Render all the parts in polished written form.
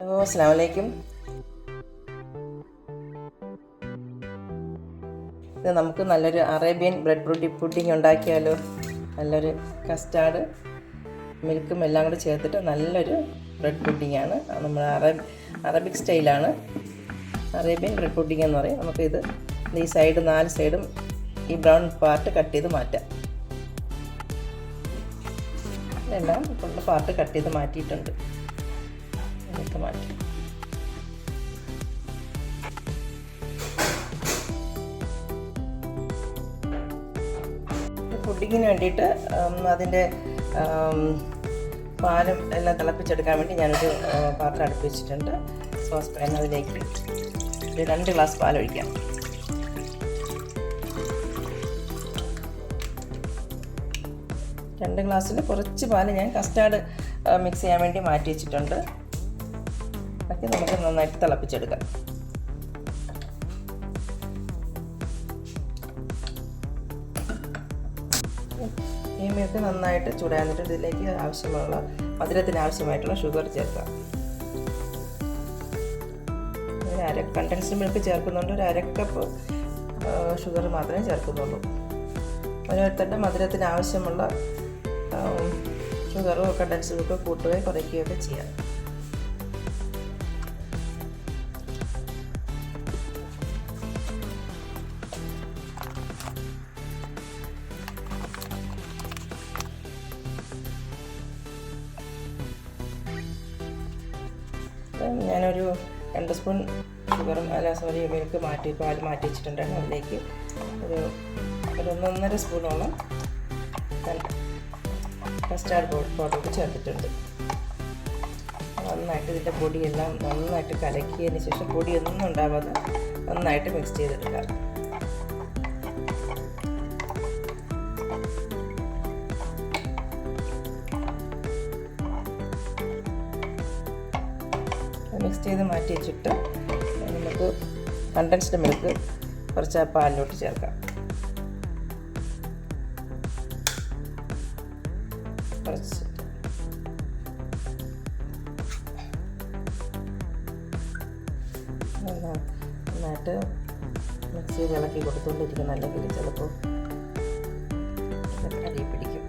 Hello, അസ്സലാമു അലൈക്കും. ഇത് നമുക്ക് നല്ലൊരു അറേബ്യൻ ബ്രെഡ് പുഡിംഗ് ഉണ്ടാക്കിയാലോ. നല്ലൊരു കസ്റ്റാർഡ് മിൽക്കും എല്ലാം കൂടി ചേർത്തിട്ട് നല്ലൊരു ബ്രെഡ് പുഡിങ്ങാണ്. നമ്മൾ അറബിക് സ്റ്റൈലാണ് അറേബ്യൻ ബ്രെഡ് പുഡിംഗ് എന്ന് പറയും. നമുക്കിത് ഈ സൈഡ് 4 സൈഡും ഈ ബ്രൗൺ പാർട്ട് കട്ട് ചെയ്ത് മാറ്റാം. ഇതെല്ലാം ഉള്ള പാർട്ട് കട്ട് ചെയ്ത് മാറ്റിയിട്ടുണ്ട്. ഇതൊക്കെ മാറ്റി പുഡിങ്ങിന് വേണ്ടിയിട്ട് അതിൻ്റെ പാലും എല്ലാം തിളപ്പിച്ചെടുക്കാൻ വേണ്ടി ഞാനൊരു പാത്രം അടുപ്പ് വെച്ചിട്ടുണ്ട്. സോസ് പാൻ, അതിലേക്ക് ഒരു 2 ഗ്ലാസ് പാലൊഴിക്കാം. രണ്ട് ഗ്ലാസ്സിൽ കുറച്ച് പാൽ ഞാൻ കസ്റ്റാർഡ് മിക്സ് ചെയ്യാൻ വേണ്ടി മാറ്റി വെച്ചിട്ടുണ്ട്. അതൊക്കെ നമുക്ക് നന്നായിട്ട് തിളപ്പിച്ചെടുക്കാം. ഈ മിൽക്ക് നന്നായിട്ട് ചൂടാന്നിട്ട് ഇതിലേക്ക് മധുരത്തിന് ആവശ്യമായിട്ടുള്ള ഷുഗർ ചേർക്കാം. കണ്ടൻസ്ഡ് മിൽക്ക് ചേർക്കുന്നുണ്ട്. ഒരു 1/2 കപ്പ് ഷുഗർ മാത്രമേ ചേർക്കുന്നുള്ളൂ. ഓരോരുത്തരുടെ മധുരത്തിന് ആവശ്യമുള്ള ഷുഗറോ കണ്ടൻസ്ഡ് മിൽക്കോ കൂട്ടുകയോ കുറയ്ക്കുകയൊക്കെ ചെയ്യാം. ഞാനൊരു 2 സ്പൂൺ മിൽക്ക് പാൽ മാറ്റി വെച്ചിട്ടുണ്ടായിരുന്നു. അതിലേക്ക് ഒരു 1.5 സ്പൂണോളം കസ്റ്റാർഡ് പൗഡർ ചേർത്തിട്ടുണ്ട്. നന്നായിട്ട് ഇതിൻ്റെ പൊടിയെല്ലാം നന്നായിട്ട് കലക്കിയതിന് ശേഷം പൊടിയൊന്നും ഉണ്ടാവാതെ നന്നായിട്ട് മിക്സ് ചെയ്തെടുക്കാം. മിക്സ് ചെയ്ത് മാറ്റി വെച്ചിട്ട് നമുക്ക് കണ്ടൻസ്ഡ് മിൽക്ക് കുറച്ച് പാലിലോട്ട് ചേർക്കാം. കുറച്ച് നന്നായിട്ട് മിക്സ് ചെയ്ത് ഇളക്കി കൊടുത്തുകൊണ്ടിരിക്കും. അല്ലെങ്കിൽ ചിലപ്പോൾ അടി പിടിക്കും.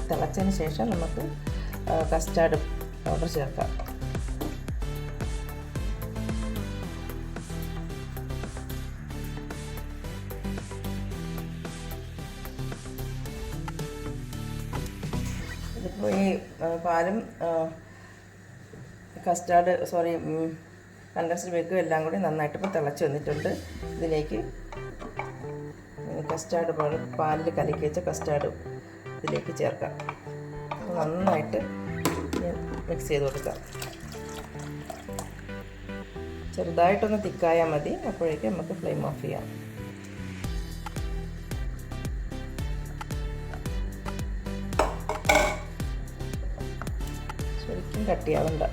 തിളച്ചതിന് ശേഷം നമുക്ക് കസ്റ്റാർഡ് പൗഡർ ചേർക്കാം. ഇതിപ്പോൾ ഈ പാലും കണ്ടൻസ്ഡ് മിൽക്കും എല്ലാം കൂടി നന്നായിട്ട് ഇപ്പോൾ തിളച്ച് വന്നിട്ടുണ്ട്. ഇതിലേക്ക് കസ്റ്റാർഡ് പാലിൽ കലക്കി വെച്ച കസ്റ്റാർഡ് ഇതിലേക്ക് ചേർക്കാം. നന്നായിട്ട് മിക്സ് ചെയ്ത് കൊടുക്കാം. ചെറുതായിട്ടൊന്ന് തിക്കായാൽ മതി. അപ്പോഴേക്കും നമുക്ക് ഫ്ലെയിം ഓഫ് ചെയ്യാം. ശരിക്കും കട്ടിയാവണ്ട.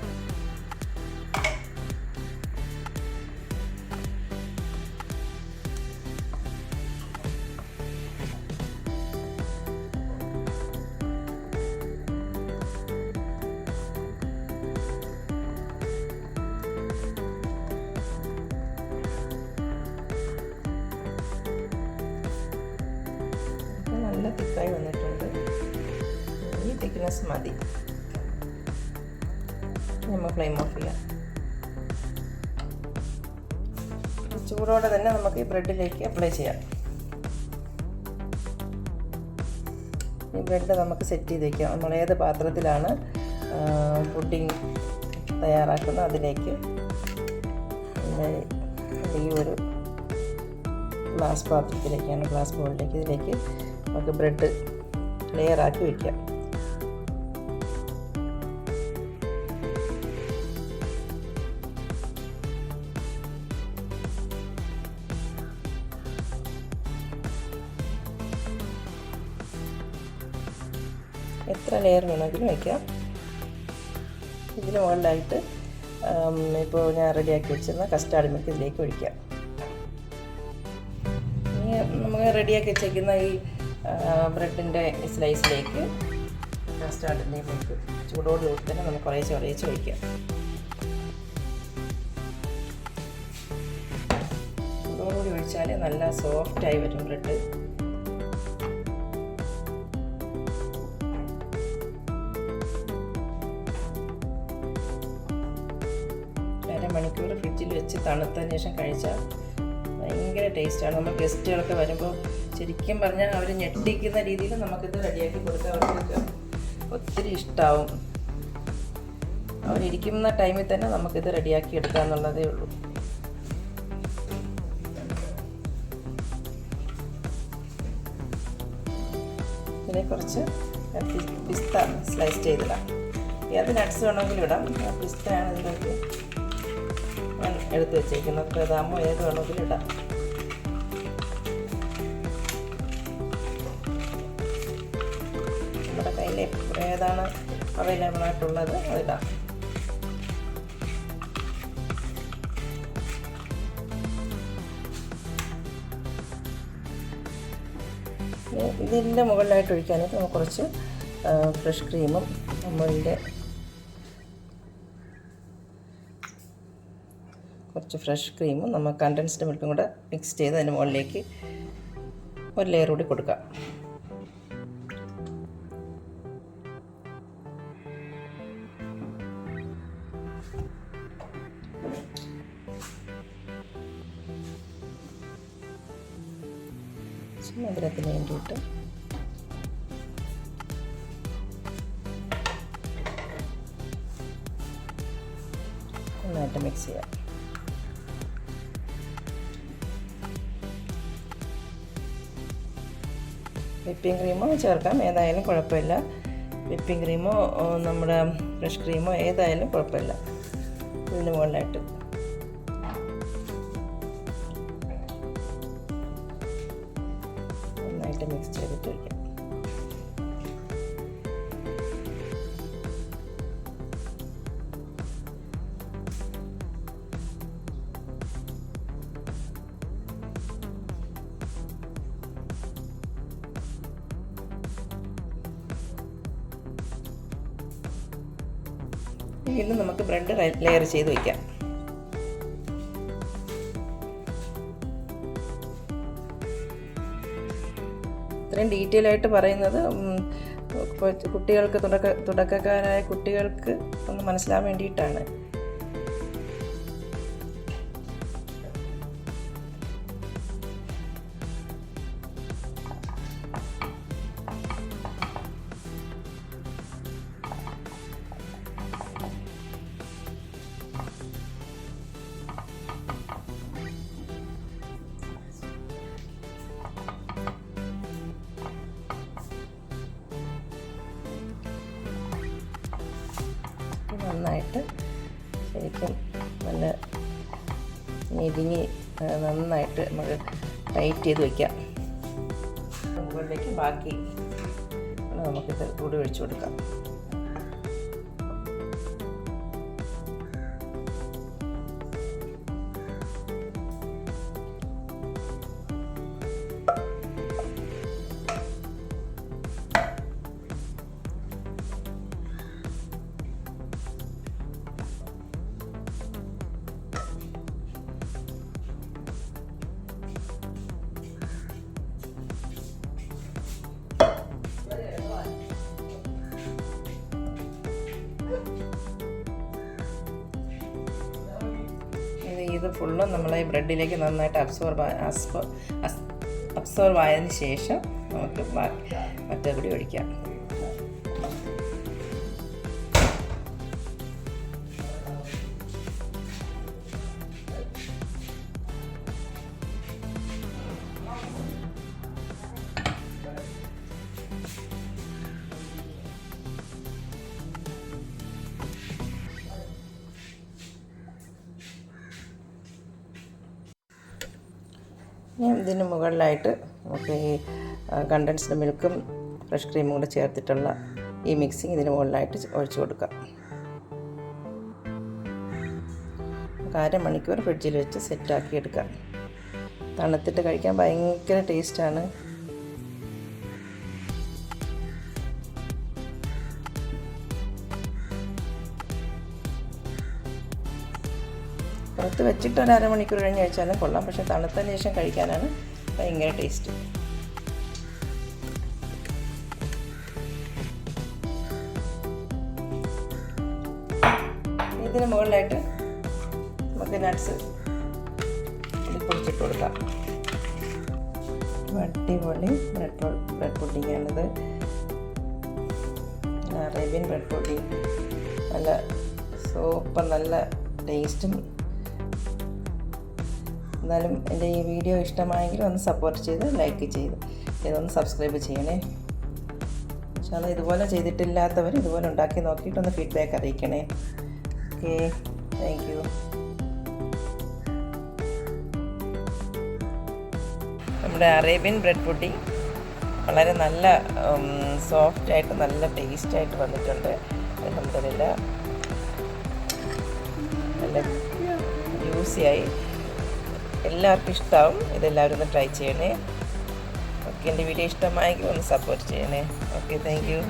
നല്ല തിക്കായി വന്നിട്ടുണ്ട്. ഈ തിക്നെസ് മതി. നമ്മൾ ഫ്ലെയിം ഓഫ് ചെയ്യാം. ചൂടോടെ തന്നെ നമുക്ക് ഈ ബ്രെഡിലേക്ക് അപ്ലൈ ചെയ്യാം. ഈ ബ്രെഡ് നമുക്ക് സെറ്റ് ചെയ്ത് വയ്ക്കാം. നമ്മൾ ഏത് പാത്രത്തിലാണ് പുഡിംഗ് തയ്യാറാക്കുന്നത് അതിലേക്ക് ഈ ഒരു ഗ്ലാസ് ബൗളിലേക്ക് ഇതിലേക്ക് നമുക്ക് ബ്രെഡ് ലെയറാക്കി വയ്ക്കാം. എത്ര ലെയർ വേണമെങ്കിലും വയ്ക്കാം. ഇതിന് മുകളിലായിട്ട് ഇപ്പോൾ ഞാൻ റെഡിയാക്കി വെച്ചിരുന്ന കസ്റ്റാർഡ് മിൽക്ക് ഇതിലേക്ക് ഒഴിക്കാം. ഇനി നമുക്ക് റെഡിയാക്കി വെച്ചേക്കുന്ന ഈ ബ്രെഡിൻ്റെ സ്ലൈസിലേക്ക് കസ്റ്റാർഡിൻ്റെ മിൽക്ക് ചൂടോടുകൂടി തന്നെ നമുക്ക് കുറേശ്ശെ ഒഴിക്കാം. ചൂടോടുകൂടി ഒഴിച്ചാൽ നല്ല സോഫ്റ്റായി വരും ബ്രെഡ്. അരമണിക്കൂർ ഫ്രിഡ്ജിൽ വെച്ച് തണുത്തതിന് ശേഷം കഴിച്ചാൽ ഭയങ്കര ടേസ്റ്റാണ്. നമ്മൾ ഗസ്റ്റുകളൊക്കെ വരുമ്പോൾ ശരിക്കും പറഞ്ഞാൽ അവർ ഞെട്ടിക്കുന്ന രീതിയിൽ നമുക്കിത് റെഡിയാക്കി കൊടുക്കാം. അവർക്ക് ഒത്തിരി ഇഷ്ടമാവും. അവരിയ്ക്കുന്ന ടൈമിൽ തന്നെ നമുക്കിത് റെഡിയാക്കി എടുക്കുക എന്നുള്ളതേ ഉള്ളൂ. ഇതിനെ കുറച്ച് പിസ്ത സ്ലൈസ് ചെയ്തിടാം. ഏത് നട്ട്സ് വേണമെങ്കിലും ഇടാം. പിസ്തയാണ് ഇതിലേക്ക് ഞാൻ എടുത്ത് വെച്ചേക്കുന്നത്. ബദാമോ ഏത് വേണമെങ്കിലും ഇടാം. നമ്മുടെ കയ്യിൽ ഏതാണ് അവൈലബിൾ ആയിട്ടുള്ളത് അതിടാം. ഇതിൻ്റെ മുകളിലായിട്ട് ഒഴിക്കാനായിട്ട് നമുക്ക് കുറച്ച് ഫ്രഷ് ക്രീമും നമ്മൾ കണ്ടൻസ്ഡ് മിൽക്കും കൂടെ മിക്സ് ചെയ്ത് അതിന് മുകളിലേക്ക് ഒരു ലെയർ കൂടി കൊടുക്കാം. മധുരത്തിന് വേണ്ടിയിട്ട് നന്നായിട്ട് മിക്സ് ചെയ്യാം. വിപ്പിംഗ് ക്രീമോ ചേർക്കാം, ഏതായാലും കുഴപ്പമില്ല. വിപ്പിംഗ് ക്രീമോ നമ്മുടെ ഫ്രഷ് ക്രീമോ ഏതായാലും കുഴപ്പമില്ല. ഇതിന് മുകളിലായിട്ട് നന്നായിട്ട് മിക്സ് ചെയ്തിട്ട് വയ്ക്കാം. വീണ്ടും നമുക്ക് ബ്രെഡ് ലെയർ ചെയ്ത് വയ്ക്കാം. ഇത്രയും ഡീറ്റെയിൽ ആയിട്ട് പറയുന്നത് കുട്ടികൾക്ക് തുടക്കക്കാരായ കുട്ടികൾക്ക് ഒന്ന് മനസ്സിലാൻ വേണ്ടിയിട്ടാണ്. നന്നായിട്ട് ശരിക്കും നല്ല ഞെരിഞ്ഞ് നന്നായിട്ട് നമുക്ക് ടൈറ്റ് ചെയ്ത് വയ്ക്കാം. മുകളിലേക്ക് ബാക്കി നമുക്കിത് കൂടി ഒഴിച്ചു കൊടുക്കാം. ഇത് ഫുള്ളും നമ്മൾ ഈ ബ്രെഡിലേക്ക് നന്നായിട്ട് അബ്സോർബ് ആയതിന് ശേഷം നമുക്ക് മറ്റേ കൂടി ഒഴിക്കാം. ഇതിന് മുകളിലായിട്ട് നമുക്ക് ഈ കണ്ടൻസ്ഡ് മിൽക്കും ഫ്രഷ് ക്രീമും കൂടെ ചേർത്തിട്ടുള്ള ഈ മിക്സിങ് ഇതിന് മുകളിലായിട്ട് ഒഴിച്ചു കൊടുക്കാം. നമുക്ക് അരമണിക്കൂർ ഫ്രിഡ്ജിൽ വെച്ച് സെറ്റാക്കി എടുക്കാം. തണുത്തിട്ട് കഴിക്കാൻ ഭയങ്കര ടേസ്റ്റാണ്. പുറത്ത് വെച്ചിട്ട് ഒരു അരമണിക്കൂർ കഴിഞ്ഞ് കഴിച്ചാലും കൊള്ളാം, പക്ഷേ തണുത്തതിന് ശേഷം കഴിക്കാനാണ് ഭയങ്കര ടേസ്റ്റ്. ഇതിന് മുകളിലായിട്ട് നമുക്ക് നട്ട്സ് പൊടിച്ചിട്ട് കൊടുക്കാം. അടിപൊളി ബ്രെഡ് പുഡിങ്ങാണിത്. അറേബ്യൻ ബ്രെഡ് പുഡിങ് നല്ല സൂപ്പർ, നല്ല ടേസ്റ്റും. എന്നാലും എൻ്റെ ഈ വീഡിയോ ഇഷ്ടമായെങ്കിൽ ഒന്ന് സപ്പോർട്ട് ചെയ്ത് ലൈക്ക് ചെയ്ത് ഇതൊന്ന് സബ്സ്ക്രൈബ് ചെയ്യണേ. പക്ഷേ ഇതുപോലെ ചെയ്തിട്ടില്ലാത്തവർ ഇതുപോലെ ഉണ്ടാക്കി നോക്കിയിട്ടൊന്ന് ഫീഡ്ബാക്ക് അറിയിക്കണേ. Okay, thank you. നമ്മുടെ അറേബ്യൻ ബ്രെഡ് പുഡിങ് വളരെ നല്ല സോഫ്റ്റായിട്ട് നല്ല ടേസ്റ്റായിട്ട് വന്നിട്ടുണ്ട്. അൽഹംദുലില്ലാ, നല്ല ജ്യൂസിയായി. എല്ലാവർക്കും ഇഷ്ടമാവും. ഇതെല്ലാവരും ഒന്ന് ട്രൈ ചെയ്യണേ. ഓക്കെ, എൻ്റെ വീഡിയോ ഇഷ്ടമായെങ്കിൽ ഒന്ന് സപ്പോർട്ട് ചെയ്യണേ. Okay, thank U.